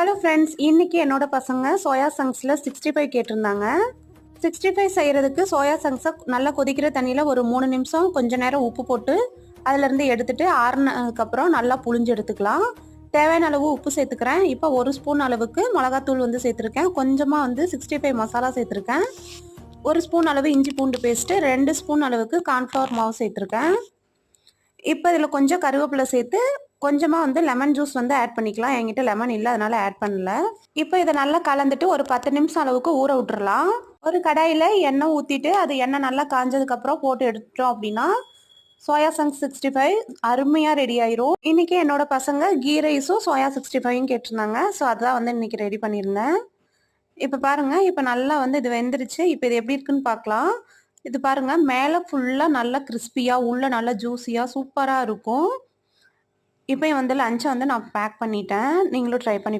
Hello friends, இன்னைக்கு என்னோட பசங்க சோயா சங்க்ஸில் 65 கேட்டிருந்தாங்க. 65 செய்கிறதுக்கு சோயா சங்க்ஸை நல்லா கொதிக்கிற தண்ணியில் ஒரு 3 நிமிஷம் கொஞ்ச நேரம் உப்பு போட்டு அதிலேருந்து எடுத்துட்டு ஆறுனதுக்கப்புறம் நல்லா புழிஞ்சு எடுத்துக்கலாம். தேவையான அளவு உப்பு சேர்த்துக்கிறேன். இப்போ 1 ஸ்பூன் அளவுக்கு மிளகாத்தூள் சேர்த்துருக்கேன். கொஞ்சமாக 65 மசாலா சேர்த்துருக்கேன். 1 ஸ்பூன் அளவு இஞ்சி பூண்டு பேஸ்ட்டு, 2 ஸ்பூன் அளவுக்கு கார்ன்ஃப்ளவர் மாவு சேர்த்துருக்கேன். இப்போ இதில் கொஞ்சம் கருவேப்பிலை சேர்த்து கொஞ்சமாக லெமன் ஜூஸ் ஆட் பண்ணிக்கலாம். என்கிட்ட லெமன் இல்லை, அதனால் ஆட் பண்ணல. இப்போ இதை நல்லா கலந்துட்டு ஒரு 10 நிமிஷம் அளவுக்கு ஊற விட்டுறலாம். ஒரு கடாயில் எண்ணெய் ஊற்றிட்டு அது எண்ணெய் நல்லா காஞ்சதுக்கப்புறம் போட்டு எடுத்துட்டோம் அப்படின்னா சோயா சங்க்ஸ் 65 அருமையாக ரெடி ஆயிரும். இன்றைக்கி என்னோட பசங்க கீ ரைஸும் சோயா 65யும் கேட்டிருந்தாங்க. ஸோ அதுதான் இன்றைக்கி ரெடி பண்ணியிருந்தேன். இப்போ பாருங்கள், இப்போ நல்லா இது வெந்துருச்சு. இப்போ இது எப்படி இருக்குன்னு பார்க்கலாம். இது பாருங்கள், மேலே ஃபுல்லாக நல்லா கிறிஸ்பியாக உள்ளே நல்லா ஜூஸியாக சூப்பராக இருக்கும். இப்போ லஞ்சை நான் பேக் பண்ணிட்டேன். நீங்களும் ட்ரை பண்ணி